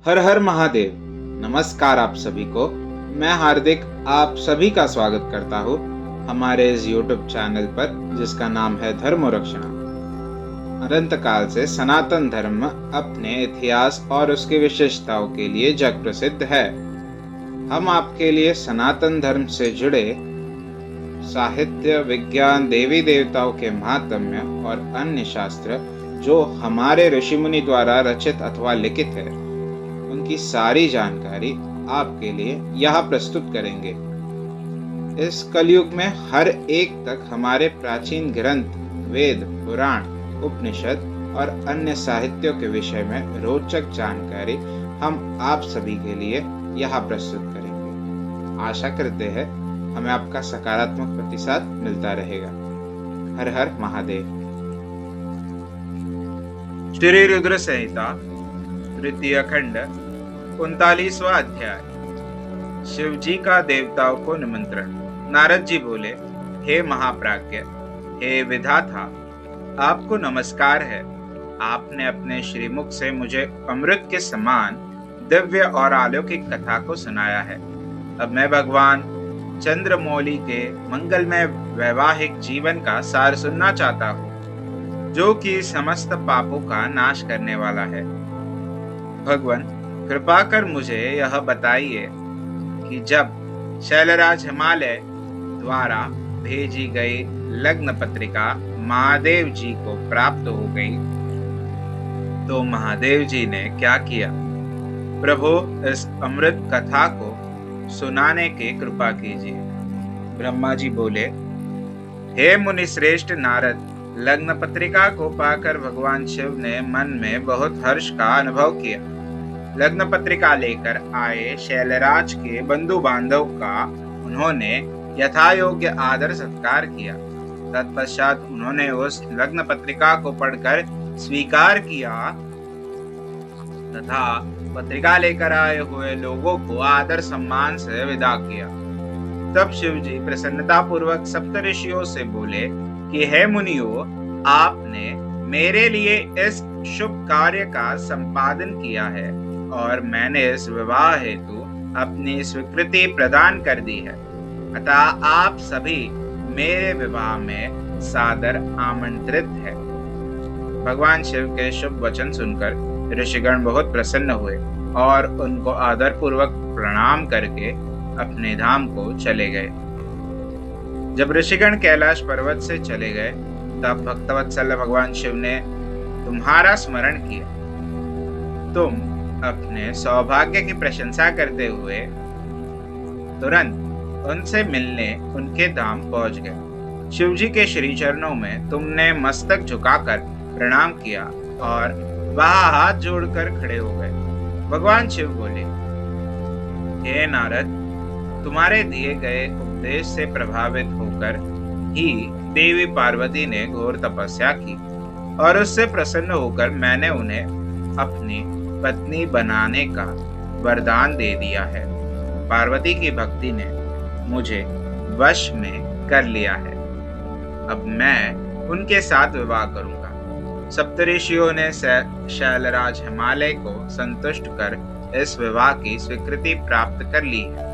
हर हर महादेव। नमस्कार आप सभी को। मैं हार्दिक आप सभी का स्वागत करता हूँ हमारे इस YouTube चैनल पर जिसका नाम है धर्म रक्षणा। अनंत काल से सनातन धर्म अपने इतिहास और उसकी विशेषताओं के लिए जग प्रसिद्ध है। हम आपके लिए सनातन धर्म से जुड़े साहित्य, विज्ञान, देवी देवताओं के महात्म्य और अन्य शास्त्र जो हमारे ऋषि मुनि द्वारा रचित अथवा लिखित है उनकी सारी जानकारी आपके लिए यहाँ प्रस्तुत करेंगे। इस कलयुग में हर एक तक हमारे प्राचीन ग्रंथ, वेद, पुराण, उपनिषद और अन्य साहित्यों के विषय में रोचक जानकारी हम आप सभी के लिए यहाँ प्रस्तुत करेंगे। आशा करते हैं हमें आपका सकारात्मक प्रतिसाद मिलता रहेगा। हर हर महादेव। श्री रुद्र संहिता तृतीय खंड 39वां अध्याय। शिव जी का देवताओं को निमंत्रण। नारद जी बोले, हे महाप्राज्ञ, हे विधाता, आपको नमस्कार है। आपने अपने श्रीमुख से मुझे अमृत के समान दिव्य और अलौकिक कथा को सुनाया है। अब मैं भगवान चंद्रमौली के मंगलमय वैवाहिक जीवन का सार सुनना चाहता हूँ, जो कि समस्त पापों का नाश करने वाला है। भगवान, कृपा कर मुझे यह बताइए कि जब शैलराज हिमालय द्वारा भेजी गई लग्न पत्रिका महादेव जी को प्राप्त हो गई तो महादेव जी ने क्या किया? प्रभु, इस अमृत कथा को सुनाने की कृपा कीजिए। ब्रह्मा जी बोले, हे मुनि श्रेष्ठ नारद, लग्न पत्रिका को पाकर भगवान शिव ने मन में बहुत हर्ष का अनुभव किया। लग्न पत्रिका लेकर आए शैलराज के बंधु बांधव का उन्होंने यथा योग्य आदर सत्कार किया। तत्पश्चात उन्होंने उस लग्न पत्रिका को पढ़कर स्वीकार किया तथा पत्रिका लेकर आए हुए लोगों को आदर सम्मान से विदा किया। तब शिव जी प्रसन्नता पूर्वक सप्तऋषियों से बोले कि हे मुनियों, आपने मेरे लिए इस शुभ कार्य का संपादन किया है और मैंने इस विवाह हेतु अपनी स्वीकृति प्रदान कर दी है। अतः आप सभी मेरे विवाह में सादर आमंत्रित है। भगवान शिव के शुभ वचन सुनकर ऋषिगण बहुत प्रसन्न हुए और उनको आदर पूर्वक प्रणाम करके अपने धाम को चले गए। जब ऋषिगण कैलाश पर्वत से चले गए तब भक्तवत्सल भगवान शिव ने तुम्हारा स्मरण किया। तुम अपने सौभाग्य की प्रशंसा करते हुए तुरंत उनसे मिलने उनके धाम पहुंच गए। शिव जी के श्री चरणों में तुमने मस्तक झुकाकर प्रणाम किया और वहां हाथ जोड़कर खड़े हो गए। भगवान शिव बोले, हे नारद, तुम्हारे दिए गए उपदेश से प्रभावित होकर ही देवी पार्वती ने घोर तपस्या की और उससे प्रसन्न होकर मैंने उन्हें अपनी पत्नी बनाने का वरदान दे दिया है। पार्वती की भक्ति ने मुझे वश में कर लिया है। अब मैं उनके साथ विवाह करूंगा। सप्तऋषियों ने शैलराज हिमालय को संतुष्ट कर इस विवाह की स्वीकृति प्राप्त कर ली है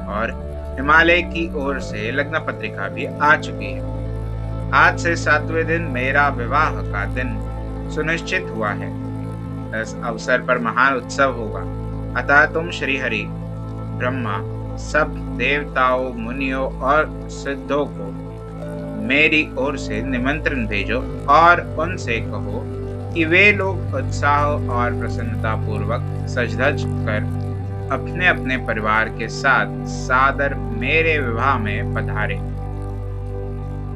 और हिमालय की ओर से लग्न पत्रिका भी आ चुकी है। आज से 7वें दिन मेरा विवाह का दिन सुनिश्चित हुआ है। इस अवसर पर महान उत्सव होगा। अतः तुम श्री हरि, ब्रह्मा, सब देवताओं, मुनियों और सिद्धों को मेरी ओर से निमंत्रण भेजो और उनसे कहो कि वे लोग उत्साह और प्रसन्नता पूर्वक सज धज कर अपने अपने परिवार के साथ सादर मेरे विवाह में पधारे।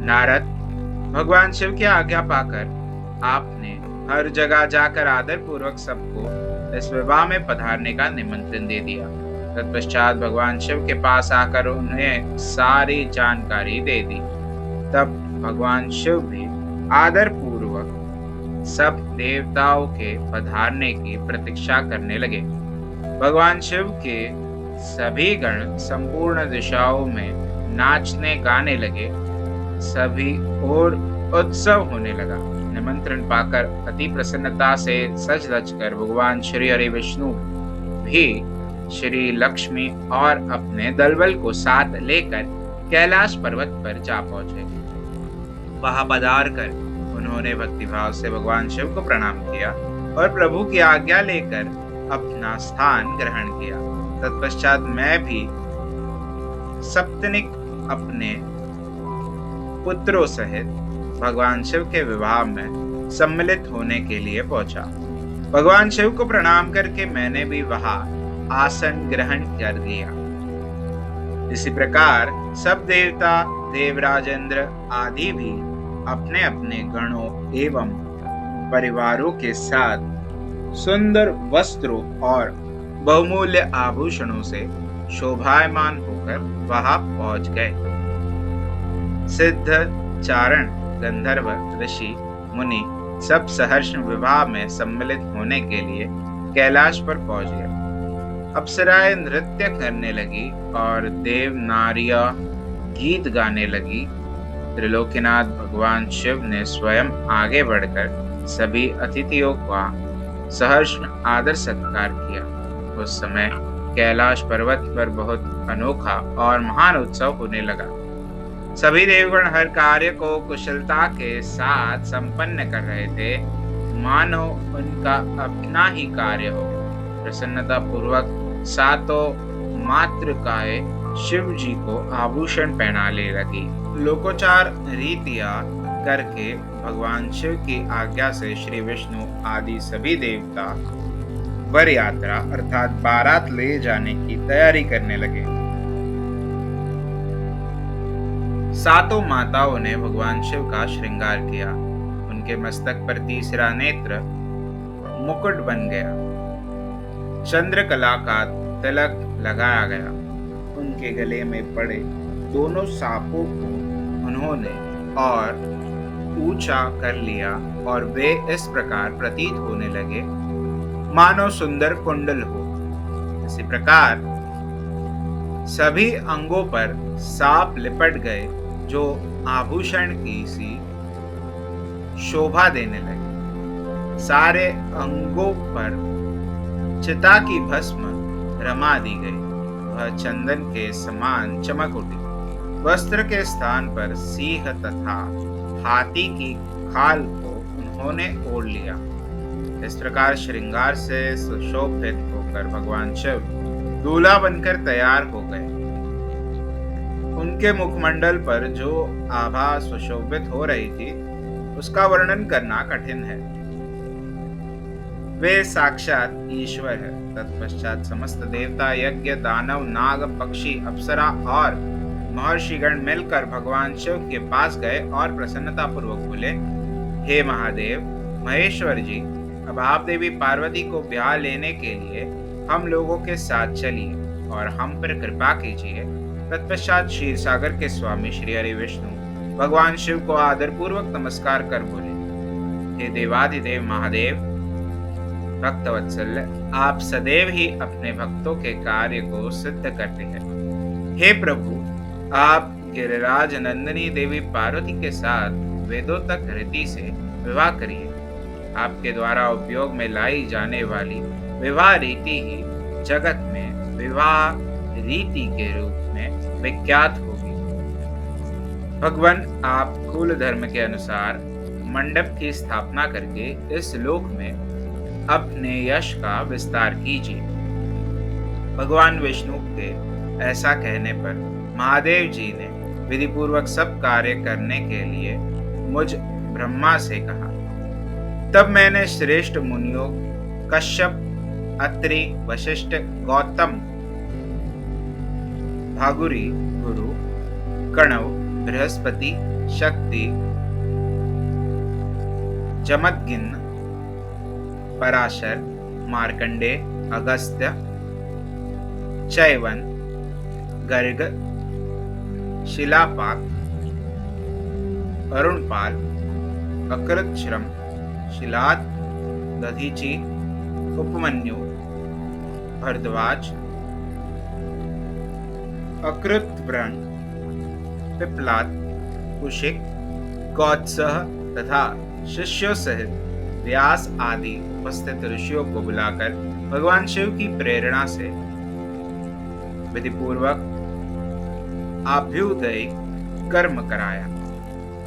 नारद, भगवान शिव की आज्ञा पाकर आपने हर जगह जाकर आदर पूर्वक सबको इस विवाह में पधारने का निमंत्रण दे दिया। तत्पश्चात भगवान शिव के पास आकर उन्हें सारी जानकारी दे दी। तब भगवान शिव भी आदर पूर्वक सब देवताओं के पधारने की प्रतीक्षा करने लगे। भगवान शिव के सभी गण संपूर्ण दिशाओं में नाचने गाने लगे। सभी और उत्सव होने लगा। निमंत्रण पाकर अति प्रसन्नता से सज धज कर भगवान श्री हरि विष्णु भी श्री लक्ष्मी और अपने दलबल को साथ लेकर कैलाश पर्वत पर जा पहुंचे। वहां पधार कर उन्होंने भक्तिभाव से भगवान शिव को प्रणाम किया और प्रभु की आज्ञा लेकर अपना स्थान ग्रहण किया। तत्पश्चात मैं भी सप्तनिक अपने पुत्रों सहित भगवान शिव के विवाह में सम्मिलित होने के लिए पहुंचा। भगवान शिव को प्रणाम करके मैंने भी वहां आसन ग्रहण कर लिया। इसी प्रकार सब देवता, देवराजेंद्र आदि भी अपने अपने गणों एवं परिवारों के साथ सुंदर वस्त्रों और बहुमूल्य आभूषणों से शोभायमान होकर वहां पहुंच गए। सिद्ध, चारण, गंधर्व, ऋषि, मुनि सब सहर्ष विवाह में सम्मिलित होने के लिए कैलाश पर पहुंच गए। अप्सराएं नृत्य करने लगी और देव नारियां गीत गाने लगी। त्रिलोकीनाथ भगवान शिव ने स्वयं आगे बढ़कर सभी अतिथियों का सहर्ष आदर सत्कार किया। उस समय कैलाश पर्वत पर बहुत अनोखा और महान उत्सव होने लगा। सभी देवगण हर कार्य को कुशलता के साथ संपन्न कर रहे थे, मानो उनका अपना ही कार्य हो। प्रसन्नता पूर्वक सातों मातृकाएं शिव जी को आभूषण पहनाने लगी। लोकोचार रीतियां करके भगवान शिव की आज्ञा से श्री विष्णु आदि सभी देवता वर यात्रा अर्थात बारात ले जाने की तैयारी करने लगे। सातों माताओं ने भगवान शिव का श्रृंगार किया। उनके मस्तक पर तीसरा नेत्र मुकुट बन गया। चंद्रकला का तिलक लगाया गया। उनके गले में पड़े दोनों सांपों को उन्होंने और ऊंचा कर लिया और वे इस प्रकार प्रतीत होने लगे मानो सुंदर कुंडल हो। इसी प्रकार सभी अंगों पर सांप लिपट गए जो आभूषण की सी शोभा देने लगे। सारे अंगों पर चिता की भस्म रमा दी गई। वह चंदन के समान चमक उठी। वस्त्र के स्थान पर सिंह तथा हाथी की खाल को उन्होंने ओढ़ लिया। इस प्रकार श्रृंगार से सुशोभित होकर भगवान शिव दूल्हा बनकर तैयार हो गए। उनके मुखमंडल पर जो आभा सुशोभित हो रही थी उसका वर्णन करना कठिन है। वे साक्षात ईश्वर है। तत्पश्चात समस्त देवता, यज्ञ, दानव, नाग, पक्षी, अप्सरा और महर्षिगण मिलकर भगवान शिव के पास गए और प्रसन्नता पूर्वक बोले, हे महादेव, महेश्वर जी, अब आप देवी पार्वती को ब्याह लेने के लिए हम लोगों के साथ चलिए और हम पर कृपा कीजिए। तत्पश्चात क्षीर सागर के स्वामी श्री हरि विष्णु भगवान शिव को आदर पूर्वक नमस्कार कर बोले, हे देवाधिदेव महादेव, भक्तवत्सल, आप सदैव ही अपने भक्तों के कार्य को सिद्ध करते हैं। हे प्रभु, आप गिरिराज नंदिनी देवी पार्वती के साथ वेदों तक रीति से विवाह करिए। आपके द्वारा उपयोग में लाई जाने वाली विवाह रीति ही जगत में विवाह रीति के रूप में विख्यात होगी। भगवान, आप कुल धर्म के अनुसार मंडप की स्थापना करके इस लोक में अपने यश का विस्तार कीजिए। भगवान विष्णु के ऐसा कहने पर महादेव जी ने विधि पूर्वक सब कार्य करने के लिए मुझ ब्रह्मा से कहा। तब मैंने श्रेष्ठ मुनियों कश्यप, अत्रि, वशिष्ठ, गौतम, भागुरी, गुरु, कणव, बृहस्पति, शक्ति, जमदग्नि, पराशर, मार्कंडे, अगस्त्य, चैवन, गर्ग, शिलापाक, अरुणपाल, अकृतश्रम, शिलाद, दधीची, उपमन्यु, भरद्वाज, अकृतव्रण, पिप्लाद, कुशिक, गौत्सह तथा शिष्यों सहित व्यास आदि उपस्थित ऋषियों को बुलाकर भगवान शिव की प्रेरणा से विधिपूर्वक अभ्युदय कर्म कराया।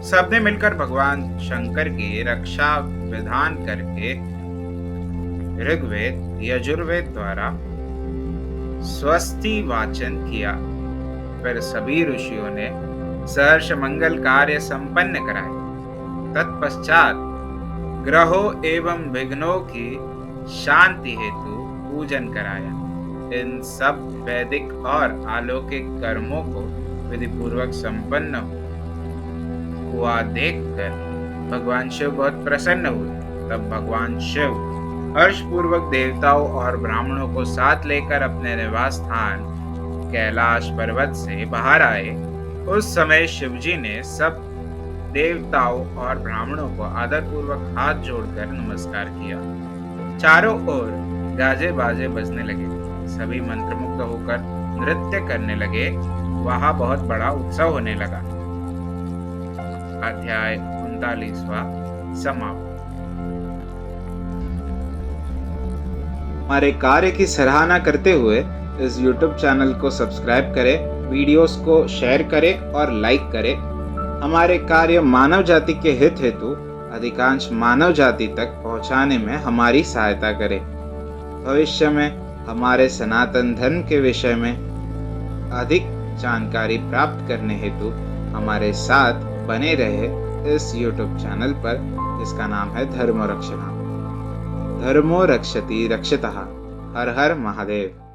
सबने मिलकर भगवान शंकर की रक्षा विधान करके ऋग्वेद यजुर्वेद द्वारा स्वस्ति वाचन किया। फिर सभी ऋषियों ने सहर्ष मंगल कार्य संपन्न कराए। तत्पश्चात ग्रहों एवं विघ्नों की शांति हेतु पूजन कराया। इन सब वैदिक और अलौकिक कर्मों को विधिपूर्वक संपन्न हुआ देखकर भगवान शिव बहुत प्रसन्न हुए। तब भगवान शिव हर्षपूर्वक देवताओं और ब्राह्मणों को साथ लेकर अपने निवास स्थान कैलाश पर्वत से बाहर आए। उस समय शिवजी ने सब देवताओं और ब्राह्मणों को आदरपूर्वक हाथ जोड़कर नमस्कार किया। चारों ओर गाजे बाजे बजने लगे। सभी मंत्रमुग्ध होकर नृत्य करने लगे। वहां बहुत बड़ा उत्सव होने लगा। अध्याय 39वां समाप्त। हमारे कार्य की सराहना करते हुए इस YouTube चैनल को सब्सक्राइब करें, वीडियोस को शेयर करें और लाइक करें। हमारे कार्य मानव जाति के हित हेतु अधिकांश मानव जाति तक पहुंचाने में हमारी सहायता करें। भविष्य में हमारे सनातन धर्म के विषय में अधिक जानकारी प्राप्त करने हेतु हमारे साथ बने रहे इस YouTube चैनल पर, जिसका नाम है धर्मो रक्षणा। धर्मो रक्षति रक्षितः। हर हर महादेव।